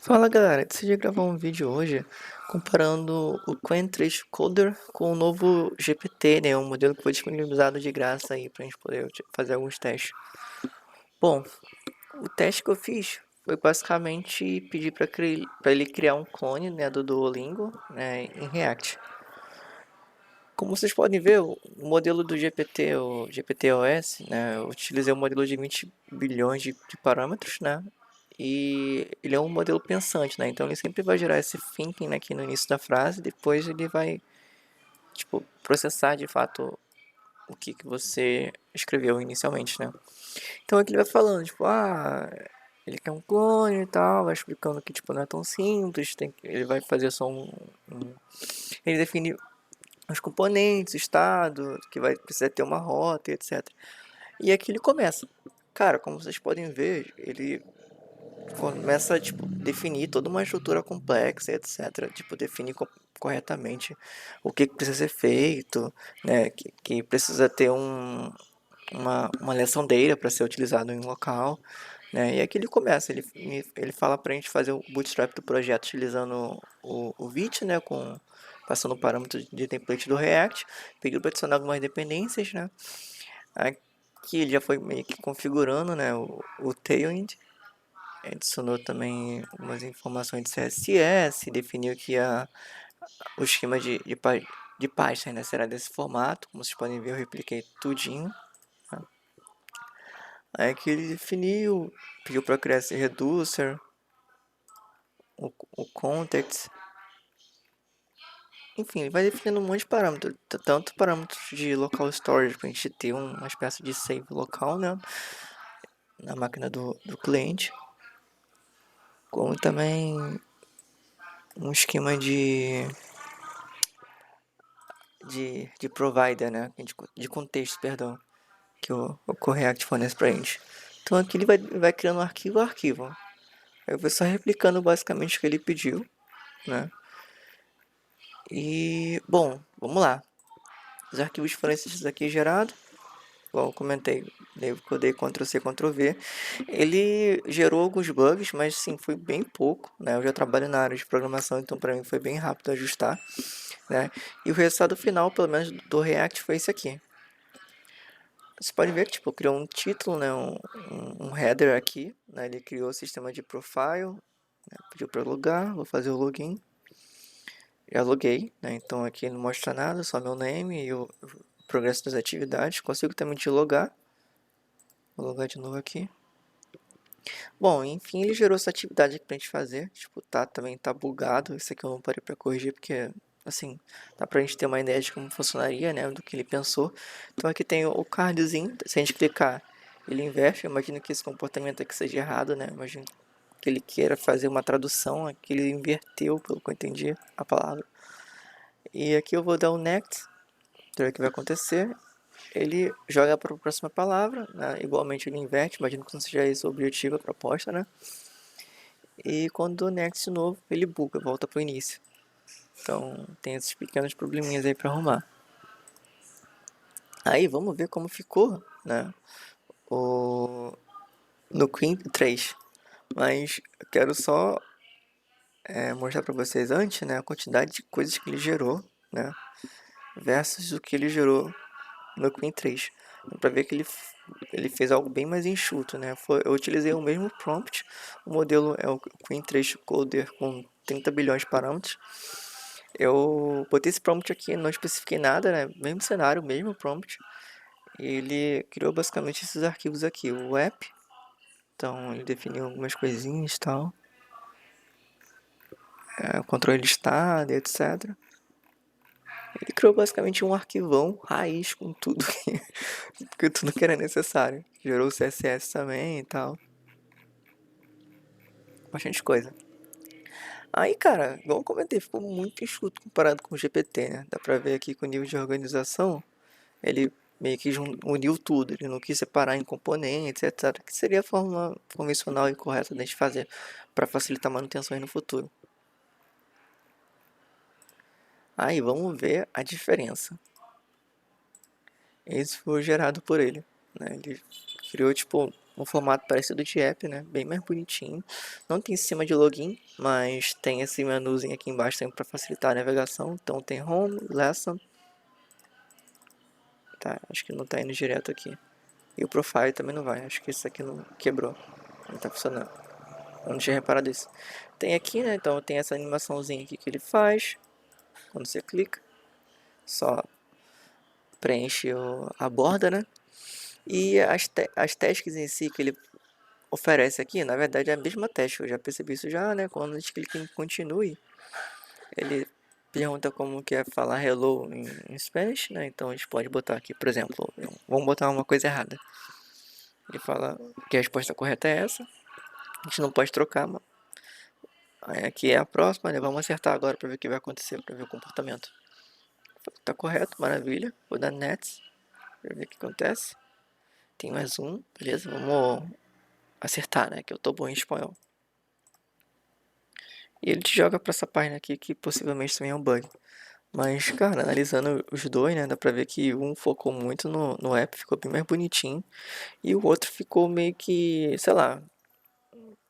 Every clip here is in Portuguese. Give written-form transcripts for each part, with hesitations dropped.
Fala galera, decidi gravar um vídeo hoje comparando o Qwen 3 Coder com o novo GPT, né? Um modelo que foi disponibilizado de graça aí pra gente poder fazer alguns testes. Bom, o teste que eu fiz foi basicamente pedir para ele criar um clone, né, do Duolingo, né, em React. Como vocês podem ver, o modelo do GPT, o GPT-OS, né, eu utilizei um modelo de 20 bilhões de parâmetros, né, e ele é um modelo pensante, né, então ele sempre vai gerar esse thinking, né, aqui no início da frase, depois ele vai, tipo, processar de fato o que você escreveu inicialmente, né. Então aqui ele vai falando, tipo, ele quer um clone e tal, vai explicando que, tipo, não é tão simples, ele vai fazer só ele define os componentes, estado, que vai precisar ter uma rota e etc. E aqui ele começa. Cara, como vocês podem ver, ele começa a tipo, definir toda uma estrutura complexa, etc. Tipo, definir corretamente o que precisa ser feito, né? Que precisa ter uma liaison data para ser utilizado em um local. Né? E aqui ele começa, ele fala para a gente fazer o bootstrap do projeto utilizando o Vite, né? Passando o parâmetro de template do React, pedindo para adicionar algumas dependências, né? Aqui ele já foi meio que configurando, né? O Tailwind, adicionou também umas informações de CSS, definiu que o esquema de pasta, né, será desse formato, como vocês podem ver eu repliquei tudinho. Tá? Aí que ele definiu, pediu para criar esse reducer, o context, enfim, ele vai definindo um monte de parâmetros, tanto parâmetros de local storage para a gente ter uma espécie de save local, né, na máquina do cliente, como também um esquema de provider, né, de contexto, perdão, que o React fornece para a gente. Então aqui ele vai criando arquivo a arquivo. Eu vou só replicando basicamente o que ele pediu, né? E, bom, vamos lá. Os arquivos foram esses aqui gerados. Igual eu comentei, eu codei Ctrl+C, Ctrl+V. Ele gerou alguns bugs, mas sim, foi bem pouco, né? Eu já trabalho na área de programação, então para mim foi bem rápido ajustar, né? E o resultado final, pelo menos do React, foi esse aqui. Você pode ver que tipo, criou um título, né? Um header aqui, né? Ele criou o sistema de profile, né? Pediu para logar, vou fazer o login. Já loguei, né? Então aqui não mostra nada, só meu name e o progresso das atividades. Consigo também te logar. Vou logar de novo aqui. Bom, enfim, ele gerou essa atividade aqui pra gente fazer. Tipo, também tá bugado. Isso aqui eu não parei pra corrigir porque, assim, dá pra gente ter uma ideia de como funcionaria, né? Do que ele pensou. Então aqui tem o cardzinho. Se a gente clicar, ele inverte. Eu imagino que esse comportamento aqui seja errado, né? Eu imagino que ele queira fazer uma tradução. Aqui ele inverteu, pelo que eu entendi, a palavra. E aqui eu vou dar o next. Então o que vai acontecer? Ele joga para a próxima palavra, né? Igualmente ele inverte, imagino que não seja esse o objetivo, a proposta, né? E quando o next de novo, ele buga, volta para o início. Então tem esses pequenos probleminhas aí para arrumar. Aí vamos ver como ficou, né? O... No Queen 3. Mas eu quero só mostrar para vocês antes, né? A quantidade de coisas que ele gerou, né? Versus o que ele gerou no Queen 3. Dá pra ver que ele fez algo bem mais enxuto, né? Eu utilizei o mesmo prompt, o modelo é o Queen 3 Coder com 30 bilhões de parâmetros. Eu botei esse prompt aqui, não especifiquei nada, né? Mesmo cenário, mesmo prompt. E ele criou basicamente esses arquivos aqui, o app. Então ele definiu algumas coisinhas e tal. Controle de estado, etc. Ele criou basicamente um arquivão raiz com tudo tudo que era necessário. Gerou o CSS também e tal. Bastante coisa. Aí, cara, igual eu comentei, ficou muito enxuto comparado com o GPT, né? Dá pra ver aqui que o nível de organização, ele meio que uniu tudo. Ele não quis separar em componentes, etc. Que seria a forma convencional e correta de a gente fazer para facilitar manutenções no futuro. Aí, vamos ver a diferença. Esse foi gerado por ele, né? Ele criou, tipo, um formato parecido de app, né? Bem mais bonitinho. Não tem sistema de login, mas tem esse menuzinho aqui embaixo para facilitar a navegação. Então tem Home, Lesson. Tá, acho que não tá indo direto aqui. E o Profile também não vai. Acho que isso aqui não quebrou. Não tá funcionando. Eu não tinha reparado isso. Tem aqui, né? Então tem essa animaçãozinha aqui que ele faz. Quando você clica, só preenche a borda, né? E as tasks em si que ele oferece aqui, na verdade é a mesma task. Eu já percebi isso já, né? Quando a gente clica em continue, ele pergunta como que é falar hello em Spanish, né? Então a gente pode botar aqui, por exemplo, vamos botar uma coisa errada. Ele fala que a resposta correta é essa. A gente não pode trocar, mas aí aqui é a próxima, né? Vamos acertar agora para ver o que vai acontecer, para ver o comportamento. Tá correto, maravilha. Vou dar next para ver o que acontece. Tem mais um, beleza? Vamos acertar, né? Que eu tô bom em espanhol. E ele te joga para essa página aqui que possivelmente também é um bug. Mas, cara, analisando os dois, né, dá pra ver que um focou muito no app, ficou bem mais bonitinho. E o outro ficou meio que, sei lá,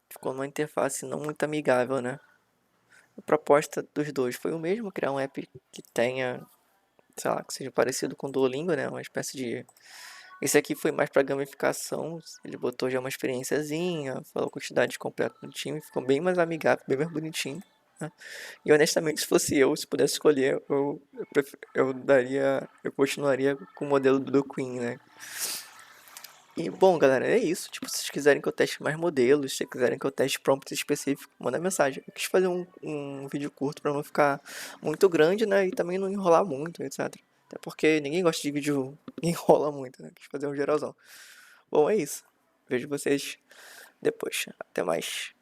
ficou numa interface não muito amigável, né? A proposta dos dois foi o mesmo, criar um app que tenha, sei lá, que seja parecido com o Duolingo, né? Uma espécie de... Esse aqui foi mais pra gamificação, ele botou já uma experiênciazinha, falou a quantidade completa do time, ficou bem mais amigável, bem mais bonitinho, né? E honestamente, se fosse eu, se pudesse escolher, eu continuaria com o modelo do Queen, né? E bom, galera, é isso. Tipo, se vocês quiserem que eu teste mais modelos, se vocês quiserem que eu teste prompts específicos, manda mensagem. Eu quis fazer um vídeo curto pra não ficar muito grande, né? E também não enrolar muito, etc. Até porque ninguém gosta de vídeo que enrola muito, né? Quis fazer um geralzão. Bom, é isso. Vejo vocês depois. Até mais.